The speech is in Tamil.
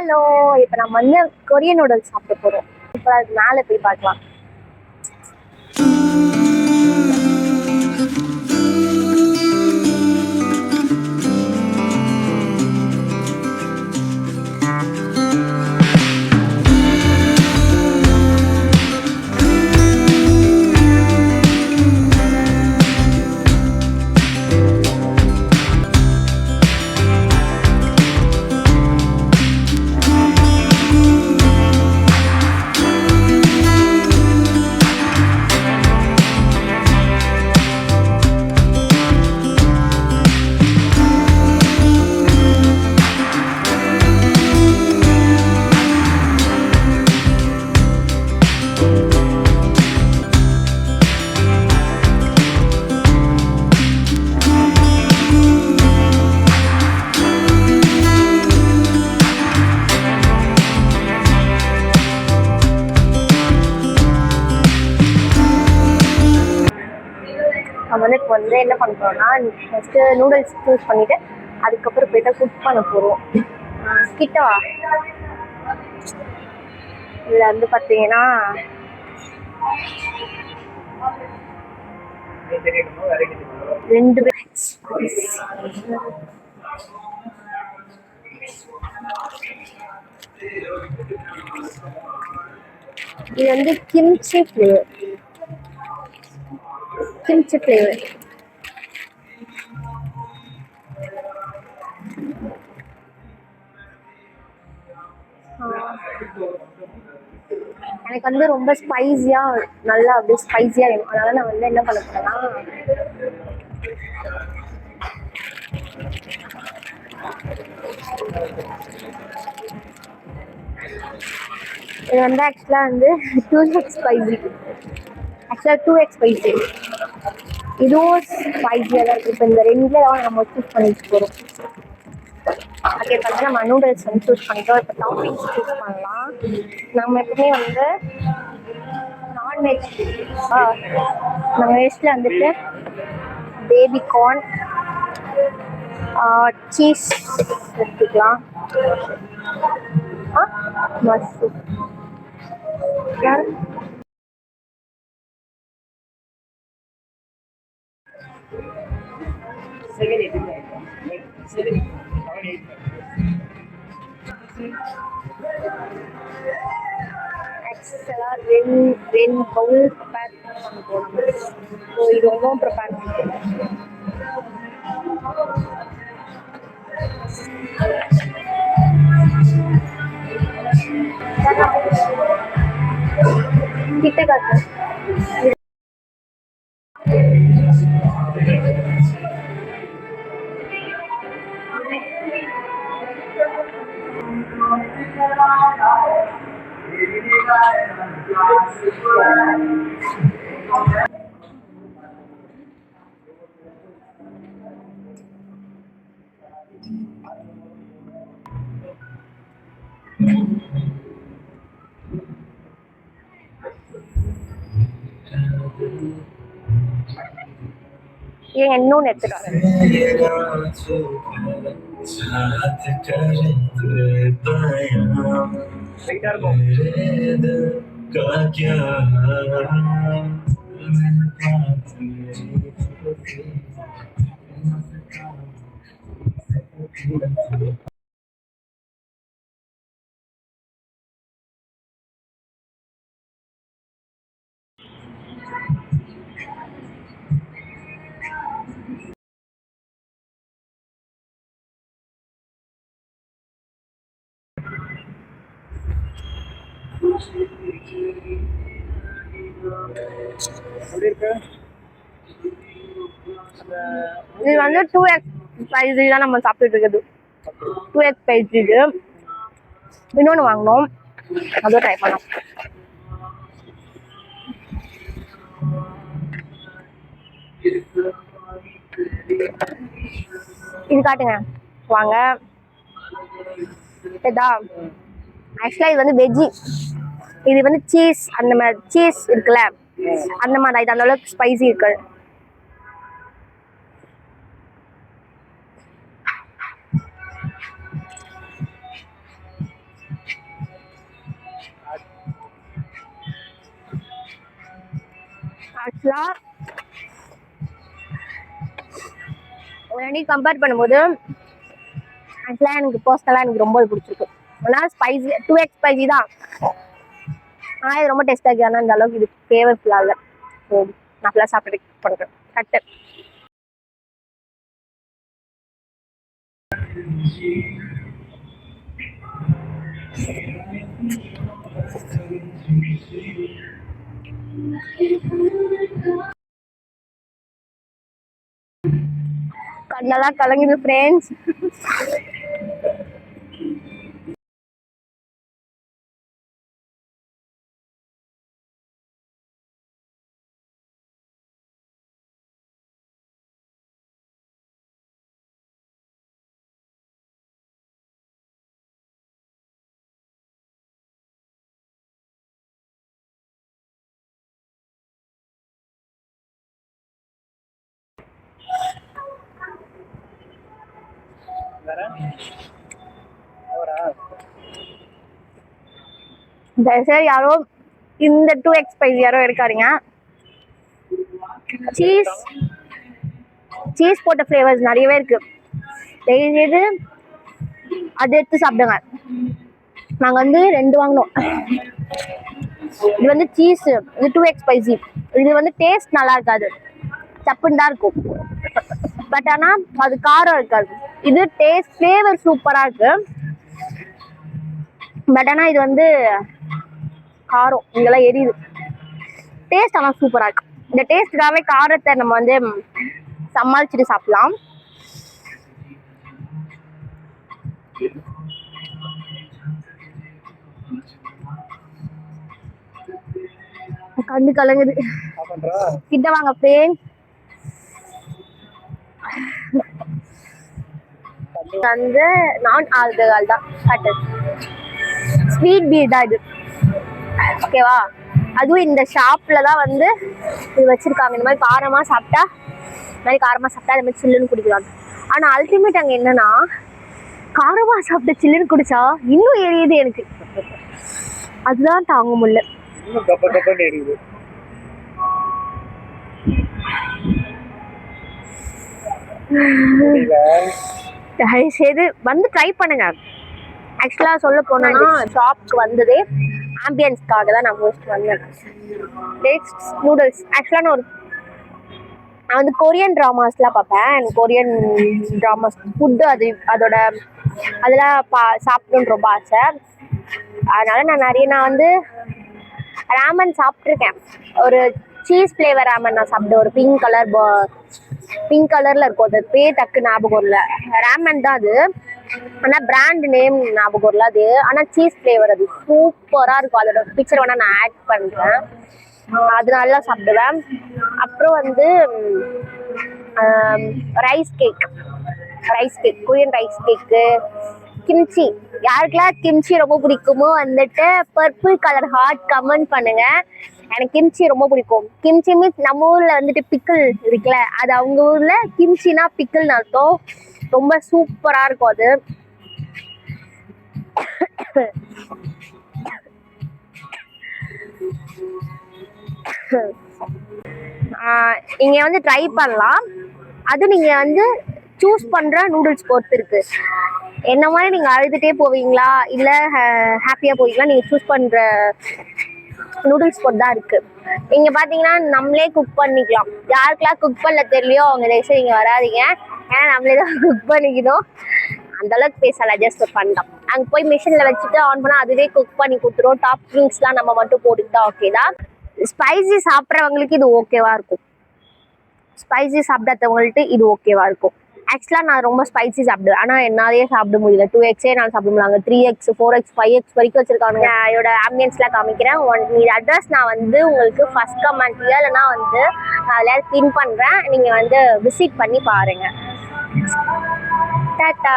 ஹலோ, இப்போ நம்ம வந்து கொரியன் நூடுல்ஸ் சாப்பிட போகிறோம். இப்போ அது மேலே போய் பார்க்கலாம். நம்ம வந்து இப்போ வந்து என்ன பண்ண போகிறோம்னா, ஃபஸ்ட்டு நூடுல்ஸ் சூஸ் பண்ணிவிட்டு அதுக்கப்புறம் போய்ட்டு குக் பண்ண போகிறோம். கிட்டவா இதில் வந்து பார்த்தீங்கன்னா ரெண்டு பேட்ச் இது வந்து கிம்ச்சி ஃப்ளேவர். கிம்ச்சி ஃப்ளேவர் எனக்கு வந்து ரொம்ப ஸ்பைஸியாக, நல்லா அப்படியே ஸ்பைஸியாக வேணும். அதனால் நான் வந்து என்ன பண்ண போகிறேன்னா, இது வந்து ஆக்சுவலாக வந்து 2x ஸ்பைசி, ஆக்சுவலாக 2x ஸ்பைசி. இதுவும் ஸ்பைஸியாக தான் இருக்குது. இப்போ இந்த ரெண்டில் தான் நம்ம சூஸ் பண்ணிட்டு போகிறோம். ஓகே, இப்போ வந்து நம்ம நூடுல்ஸ் வந்து சூஸ் பண்ணிட்டோம். இப்போ டாப்பிங்ஸ் சூஸ் பண்ணலாம். நம்ம எப்பவுமே வந்து நான்வெஜ், நம்ம வெஜ்ஜில் வந்துட்டு பேபிகார்ன், சீஸ் எடுத்துக்கலாம். மஷ்ரூம் ஆக்சுவலாக ரெண்டு பவுல் ப்ரிப்பேர் பண்ண போகிறோம். ஸோ இது ஒன்றும் ப்ரிப்பேர் பண்ணிக்கலாம். கிட்ட காட்டு. ஏன் இன்னொன்று எடுத்துட்டு இது வந்து 2x ஸ்பைசி தான் நம்ம சாப்பிட்டுட்டு இருக்குது. 2x spicy. இது இன்னொன்று வாங்கினோம், அதுவும் ட்ரை பண்ணோம். இது காட்டுங்க, வாங்க. இதா ஆக்சுவலாக இது வந்து வெஜ்ஜி, இது வந்து சீஸ், அந்த மாதிரி சீஸ் இருக்குல்ல அந்த மாதிரி. இது அந்த அளவுக்கு ஸ்பைசி இருக்கு. ஆக்சுவலாக ரெண்டையும் கம்பேர் பண்ணும்போது ஆக்சுவலாக எனக்கு பர்சனலாக எனக்கு ரொம்ப பிடிச்சிருக்கு. ஆனால் ஸ்பைசி 2x ஸ்பைசி தான், ஆனால் இது ரொம்ப டேஸ்ட்டாக இருக்குது. ஆனால் இந்த அளவுக்கு இது ஃபேவர்ஃபுல்லாக இல்லை. ஸோ நான் ஃபுல்லாக சாப்பிட்டு பண்ணுறேன். கட்டு கண்ணெல்லாம் கலங்குது ஃப்ரெண்ட்ஸ். தயவுசெய்து யாரோ இந்த 2x ஸ்பைசி யாரோ எடுக்காதீங்க. சீஸ் போட்ட ஃப்ளேவர்ஸ் நிறையவே இருக்கு. தயவுசெய்து அது எடுத்து சாப்பிடுங்க. நாங்கள் வந்து 2 வாங்கினோம். இது வந்து சீஸ், இது 2x ஸ்பைசி. இது வந்து டேஸ்ட் நல்லா இருக்காது, சப்புன்னு தான் இருக்கும். பட் ஆனால் அது காரம் இருக்காது. இது டேஸ்ட் ஃப்ளேவர் சூப்பராக இருக்கு. பட் ஆனால் இது வந்து காரம் இங்கெல்லாம் எரியுது. டேஸ்ட் ஆனால் சூப்பராக இருக்கு. இந்த டேஸ்ட்டுக்காகவே காரத்தை நம்ம வந்து சமாளிச்சுட்டு சாப்பிடலாம். கண்ணு கலங்குது. கிட்ட வாங்க ஃப்ரெண்ட். வந்து நான் ஆல்கஹால் தான் கட்டு, ஸ்வீட் பீர் தான் இது. ஓகேவா? அதுவும் இந்த ஷாப்ல தான் வந்து இது வச்சிருக்காங்க. இந்த மாதிரி காரமாக சாப்பிட்டா அது மாதிரி சில்லுன்னு குடிக்கலாம். ஆனால் அல்டிமேட் அங்கே என்னன்னா, காரமாக சாப்பிட்ட சில்லுன்னு குடிச்சா இன்னும் எரியுது எனக்கு. அதுதான் தாங்க முடியல. தயவுசெய்து வந்து ட்ரை பண்ணுங்க. ஆக்சுவலாக சொல்ல போனோன்னா ஷாப்க்கு வந்ததே ஆம்பியன்ஸ்க்காக தான் நான் ஃபர்ஸ்ட் வந்தேன். Next noodles. ஆக்சுவலாக நான் வந்து கொரியன் ட்ராமாஸ்லாம் பார்ப்பேன். கொரியன் ட்ராமாஸ் ஃபுட்டு அதெல்லாம் சாப்பிடணுன்னு ரொம்ப ஆசை. அதனால நான் வந்து ராமன் சாப்பிட்ருக்கேன். ஒரு சீஸ் ஃப்ளேவர் ராமன் நான் சாப்பிட்டேன். ஒரு பிங்க் கலரில் இருக்கும். அது பேர் டக்கு ஞாபகம் இல்லை. ராமன் தான் அது, ஆனால் பிராண்ட் நேம் ஞாபகம் இல்லை அது. ஆனால் சீஸ் ஃப்ளேவர் அது சூப்பராக இருக்கும். அதோட பிக்சர் வேணால் நான் ஆட் பண்ணுறேன். அது நல்லா சாப்பிடுவேன். அப்புறம் வந்து ரைஸ் கேக், கொரியன் ரைஸ் கேக்கு, கிம்ச்சி. யாருக்கெல்லாம் கிம்ச்சி ரொம்ப பிடிக்குமோ வந்துட்டு பர்பிள் கலர் ஹார்ட் கமெண்ட் பண்ணுங்க. எனக்கு கிம்ச்சி ரொம்ப பிடிக்கும். கிம்ச்சி மீன்ஸ் நம்ம ஊர்ல வந்துட்டு பிக்கிள் இருக்குல்ல, அது அவங்க ஊர்ல கிம்ச்சினா பிக்கிள்னு அர்த்தம். ரொம்ப சூப்பரா இருக்கும் அது. இங்க வந்து ட்ரை பண்ணலாம். அது நீங்க வந்து சூஸ் பண்ற நூடுல்ஸ் பொறுத்து இருக்கு. என்ன மாதிரி நீங்க அழுதுட்டே போவீங்களா இல்ல ஹாப்பியா போவீங்களா, நீங்க சூஸ் பண்ற நூடுல்ஸ் பொறுத்து தான் இருக்கு. இங்க பாத்தீங்கன்னா நம்மளே குக் பண்ணிக்கலாம். யாருக்கெல்லாம் குக் பண்ணல தெரியலையோ அவங்க தயவுசெய்து இங்க வராதிங்க. ஏன்னா நம்மளே தான் குக் பண்ணிக்கணும். அந்த அளவுக்கு பேசல, ஜஸ்ட் பண்ணலாம். அங்கே போய் மிஷினில் வச்சுட்டு ஆன் பண்ணால் அதுவே குக் பண்ணி கொடுத்துரும். டாப்பிங்ஸ்லாம் நம்ம மட்டும் போட்டுக்கிட்டா ஓகே தான். ஸ்பைசி சாப்பிட்றவங்களுக்கு இது ஓகேவா இருக்கும், ஸ்பைசி சாப்பிடாதவங்கள்ட்ட இது ஓகேவா இருக்கும். ஆக்சுவலாக நான் ரொம்ப ஸ்பைசி சாப்பிடுவேன், ஆனால் என்னாலேயே சாப்பிட முடியல. 2x நான் சாப்பிட முடியல. 3x 4x 5x வரைக்கும் வச்சிருக்காங்க. இதோட ஆம்பியன்ஸ்லாம் காமிக்கிறேன். இது அட்ரஸ் நான் வந்து உங்களுக்கு ஃபர்ஸ்ட் கமெண்ட்ல இல்லைன்னா வந்து நான் அதில் பின் பண்ணுறேன். நீங்கள் வந்து விசிட் பண்ணி பாருங்கள். டாட்டா.